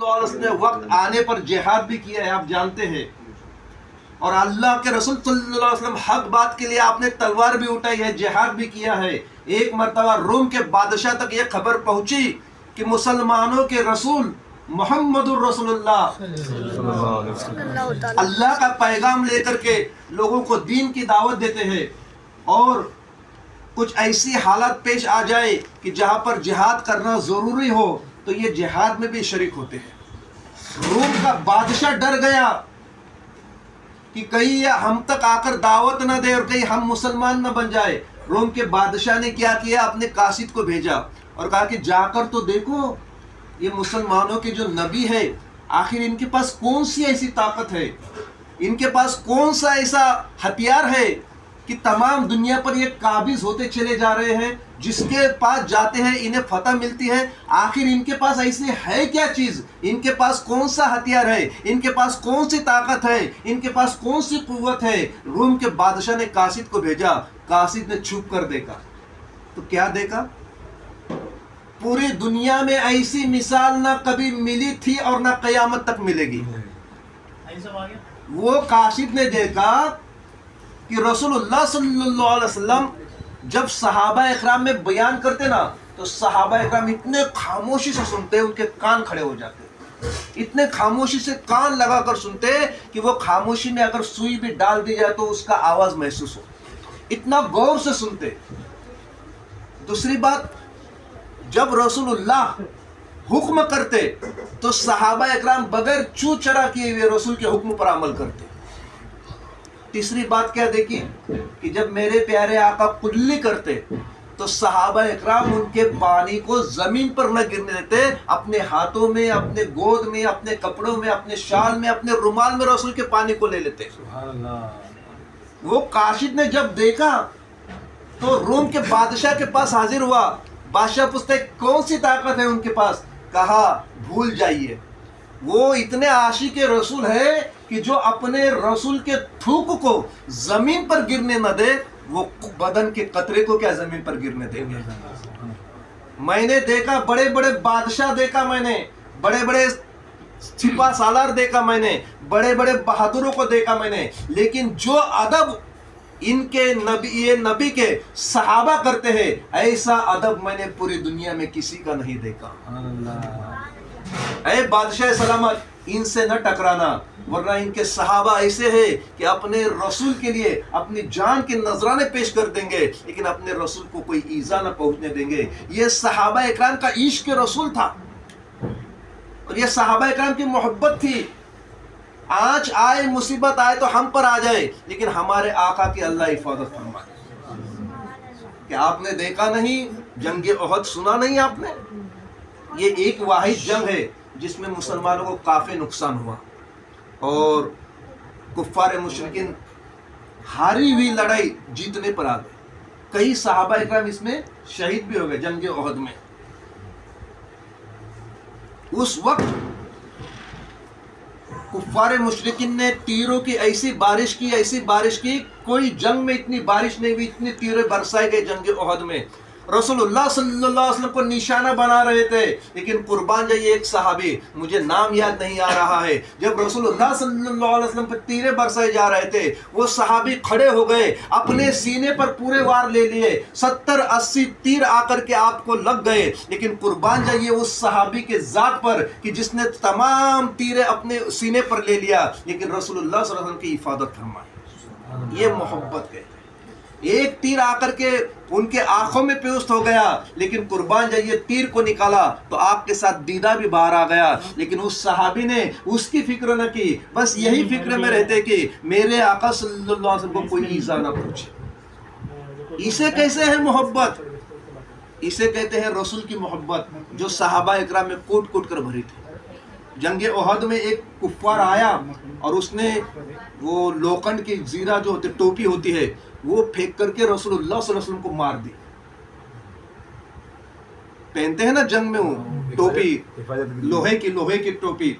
اللہ علیہ وسلم نے وقت آنے پر جہاد بھی کیا ہے، آپ جانتے ہیں، اور اللہ کے رسول صلی اللہ علیہ وسلم حق بات کے لیے آپ نے تلوار بھی اٹھائی ہے، جہاد بھی کیا ہے۔ ایک مرتبہ روم کے بادشاہ تک یہ خبر پہنچی کہ مسلمانوں کے رسول محمد الرسول اللہ اللہ کا پیغام لے کر کے لوگوں کو دین کی دعوت دیتے ہیں، اور کچھ ایسی حالات پیش آ جائے کہ جہاں پر جہاد کرنا ضروری ہو تو یہ جہاد میں بھی شریک ہوتے ہیں۔ روم کا بادشاہ ڈر گیا کہ کہیں یہ ہم تک آ کر دعوت نہ دے اور کہیں ہم مسلمان نہ بن جائے۔ روم کے بادشاہ نے کیا کیا، اپنے قاصد کو بھیجا اور کہا کہ جا کر تو دیکھو یہ مسلمانوں کے جو نبی ہے، آخر ان کے پاس کون سی ایسی طاقت ہے، ان کے پاس کون سا ایسا ہتھیار ہے کہ تمام دنیا پر یہ قابض ہوتے چلے جا رہے ہیں، جس کے پاس جاتے ہیں انہیں فتح ملتی ہے۔ آخر ان کے پاس ایسی ہے کیا چیز، ان کے پاس کون سا ہتھیار ہے، ان کے پاس کون سی طاقت ہے، ان کے پاس کون سی قوت ہے۔ روم کے بادشاہ نے قاصد کو بھیجا، قاصد نے چھپ کر دیکھا تو کیا دیکھا، پوری دنیا میں ایسی مثال نہ کبھی ملی تھی اور نہ قیامت تک ملے گی۔ وہ قاصد نے دیکھا کہ رسول اللہ صلی اللہ علیہ وسلم جب صحابہ اکرام میں بیان کرتے نا تو صحابہ اکرام اتنے خاموشی سے سنتے، ان کے کان کھڑے ہو جاتے، اتنے خاموشی سے کان لگا کر سنتے کہ وہ خاموشی میں اگر سوئی بھی ڈال دی جائے تو اس کا آواز محسوس ہو، اتنا غور سے سنتے۔ دوسری بات، جب رسول اللہ حکم کرتے تو صحابہ اکرام بغیر چو چرا کیے ہوئے رسول کے حکم پر عمل کرتے۔ تیسری بات کیا دیکھی کہ جب میرے پیارے آقا قلی کرتے تو صحابہ اکرام ان کے پانی کو زمین پر نہ گرنے دیتے، اپنے ہاتھوں میں، اپنے گود میں، اپنے کپڑوں میں، اپنے شال میں، اپنے رومال میں رسول کے پانی کو لے لیتے۔ وہ قاصد نے جب دیکھا تو روم کے بادشاہ کے پاس حاضر ہوا۔ بادشاہ پوچھتے کون سی طاقت ہے ان کے پاس، کہا بھول جائیے، وہ اتنے عاشق رسول ہے کہ جو اپنے رسول کے تھوک کو زمین پر گرنے نہ دے، وہ بدن کے قطرے کو کیا زمین پر گرنے دیں گے۔ میں نے دیکھا، بڑے بڑے بادشاہ دیکھا، میں نے بڑے بڑے سپاہ سالار دیکھا، میں نے بڑے بڑے بہادروں کو دیکھا میں نے، لیکن جو ادب ان کے نبی کے صحابہ کرتے ہیں، ایسا ادب میں نے پوری دنیا میں کسی کا نہیں دیکھا۔ اے بادشاہ سلامت، ان سے نہ ٹکرانا، ورنہ ان کے صحابہ ایسے ہیں کہ اپنے رسول کے لیے اپنی جان کے نذرانے پیش کر دیں گے لیکن اپنے رسول کو کوئی ایذا نہ پہنچنے دیں گے۔ یہ صحابہ اکرام کا عشق رسول تھا اور یہ صحابہ اکرام کی محبت تھی۔ آج آئے مصیبت آئے تو ہم پر آ جائے، لیکن ہمارے آقا کی اللہ حفاظت فرمائے۔ کہ آپ نے دیکھا نہیں جنگ احد، سنا نہیں آپ نے؟ یہ ایک واحد جنگ ہے جس میں مسلمانوں کو کافی نقصان ہوا اور کفار مشرکین ہاری ہوئی لڑائی جیتنے پر آ گئے۔ کئی صحابہ اکرام اس میں شہید بھی ہو گئے جنگ احد میں۔ اس وقت کفار مشرکین نے تیروں کی ایسی بارش کی، کوئی جنگ میں اتنی بارش نہیں ہوئی، اتنی تیریں برسائے گئے جنگ احد میں۔ رسول اللہ صلی اللہ علیہ وسلم کو نشانہ بنا رہے تھے، لیکن قربان جائیے ایک صحابی، مجھے نام یاد نہیں آ رہا ہے، جب رسول اللہ صلی اللہ علیہ وسلم پر تیریں برسائے جا رہے تھے، وہ صحابی کھڑے ہو گئے، اپنے سینے پر پورے وار لے لیے، 70-80 تیر آ کر کے آپ کو لگ گئے، لیکن قربان جائیے اس صحابی کے ذات پر کہ جس نے تمام تیریں اپنے سینے پر لے لیا، لیکن رسول اللہ صلی اللہ علیہ وسلم کی حفاظت فرمائی۔ یہ محبت کہتے ہیں۔ ایک تیر آ کر کے ان کے آنکھوں میں پیوست ہو گیا، لیکن قربان جائیے تیر کو نکالا تو آپ کے ساتھ دیدہ بھی باہر آ گیا، لیکن اس صحابی نے اس کی فکر نہ کی، بس یہی فکر میں رہتے کہ میرے آقا صلی اللہ علیہ وسلم کو کوئی ایذا نہ پہنچے۔ اسے کیسے ہے محبت؟ اسے کہتے ہیں رسول کی محبت، جو صحابہ اکرام میں کوٹ کوٹ کر بھری تھی۔ جنگ احد میں ایک کفار آیا اور اس نے وہ لوکھنڈ کی زیرہ جو ہوتی ٹوپی ہوتی ہے وہ پھینک کر کے رسول اللہ صلی اللہ علیہ وسلم کو مار دی۔ پہنتے ہیں نا جنگ میں وہ ٹوپی، لوہے کی ٹوپی۔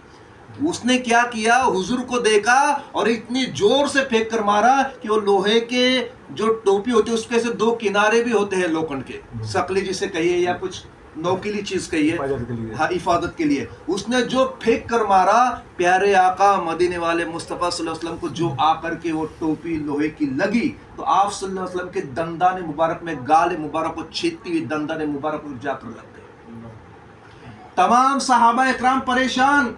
اس نے کیا کیا، حضور کو دیکھا اور اتنی زور سے پھینک کر مارا کہ وہ لوہے کے جو ٹوپی ہوتی ہے اس کے سے 2 کنارے بھی ہوتے ہیں لوکھنڈ کے، سکلی جسے کہیے یا کچھ نوکیلی چیز کہی ہے، حفاظت کے لیے. ہاں حفاظت کے لیے. اس نے جو پھینک کر مارا، پیارے آقا مدینے والے مصطفیٰ صلی اللہ علیہ وسلم کو جو آ کر کے وہ ٹوپی لوہے کی لگی تو آپ صلی اللہ علیہ وسلم کے دندان مبارک میں، گال مبارک کو چھیدتی ہوئی دندان مبارک میں جا کر لگ گئی. تمام صحابہ اکرام پریشان.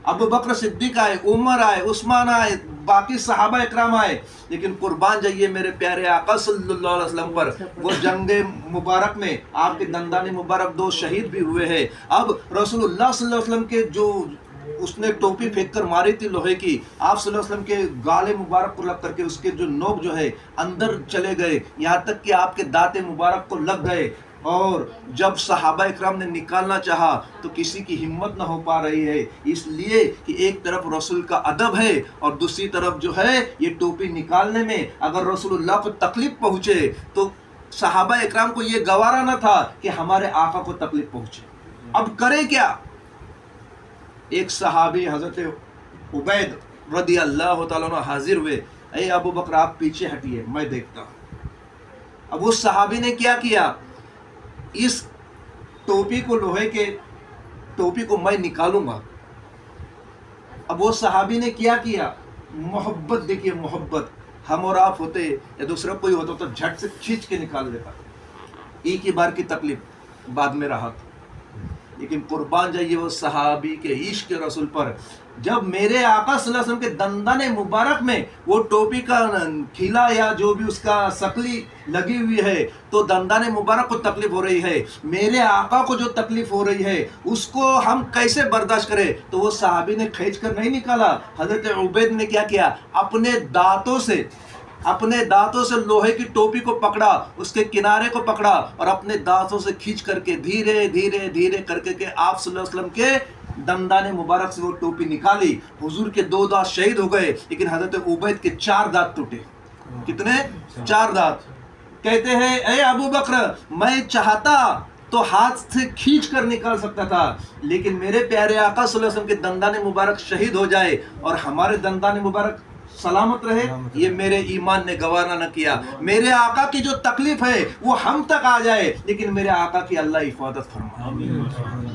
ابو بکر صدیق آئے، عمر آئے، عثمان آئے، باقی صحابہ اکرام آئے، لیکن قربان جائیے میرے پیارے آقا صلی اللہ علیہ وسلم پر. وہ جنگ مبارک میں آپ کے دندان مبارک 2 شہید بھی ہوئے ہیں. اب رسول اللہ صلی اللہ علیہ وسلم کے جو اس نے ٹوپی پھینک کر ماری تھی لوہے کی، آپ صلی اللہ علیہ وسلم کے گالے مبارک کو لگ کر کے اس کے جو نوک جو ہے اندر چلے گئے، یہاں تک کہ آپ کے دانت مبارک کو لگ گئے. اور جب صحابہ اکرام نے نکالنا چاہا تو کسی کی ہمت نہ ہو پا رہی ہے، اس لیے کہ ایک طرف رسول کا ادب ہے اور دوسری طرف جو ہے یہ ٹوپی نکالنے میں اگر رسول اللہ کو تکلیف پہنچے تو صحابہ اکرام کو یہ گوارا نہ تھا کہ ہمارے آقا کو تکلیف پہنچے. اب کرے کیا؟ ایک صحابی حضرت عبید رضی اللہ تعالیٰ عنہ حاضر ہوئے، اے ابو بکر آپ پیچھے ہٹیے میں دیکھتا ہوں. اب اس صحابی نے کیا کیا؟ اس ٹوپی کو، لوہے کے ٹوپی کو میں نکالوں گا. اب وہ صحابی نے کیا کیا؟ محبت دیکھیے، محبت. ہم اور آپ ہوتے یا دوسرا کوئی ہوتا تو جھٹ سے کھینچ کے نکال دیتا، ایک ہی بار کی تکلیف بعد میں راحت. لیکن قربان جائیے وہ صحابی کے عشق رسول پر. جب میرے آقا صلی اللہ علیہ وسلم کے دندان مبارک میں وہ ٹوپی کا کھیلا یا جو بھی اس کا سکلی لگی ہوئی ہے تو دندان مبارک کو تکلیف ہو رہی ہے، میرے آقا کو جو تکلیف ہو رہی ہے اس کو ہم کیسے برداشت کریں؟ تو وہ صحابی نے کھینچ کر نہیں نکالا. حضرت عبید نے کیا کیا؟ اپنے دانتوں سے لوہے کی ٹوپی کو پکڑا، اس کے کنارے کو پکڑا اور اپنے دانتوں سے کھینچ کر کے دھیرے دھیرے دھیرے کر کے آپ صلی اللہ علیہ وسلم کے دندان مبارک سے وہ ٹوپی نکالی. حضور کے 2 دانت شہید ہو گئے لیکن حضرت عبید کے 4 دانت ٹوٹے. کتنے؟ 4 دانت. کہتے ہیں اے ابو بکر میں چاہتا تو ہاتھ سے کھینچ کر نکال سکتا تھا، لیکن میرے پیارے آقا صلی اللہ علیہ وسلم کے دندان مبارک شہید ہو جائے اور ہمارے دندان مبارک سلامت رہے، یہ میرے ایمان نے گوارا نہ کیا. میرے آقا کی جو تکلیف ہے وہ ہم تک آ جائے لیکن میرے آقا کی اللہ حفاظت فرمائے.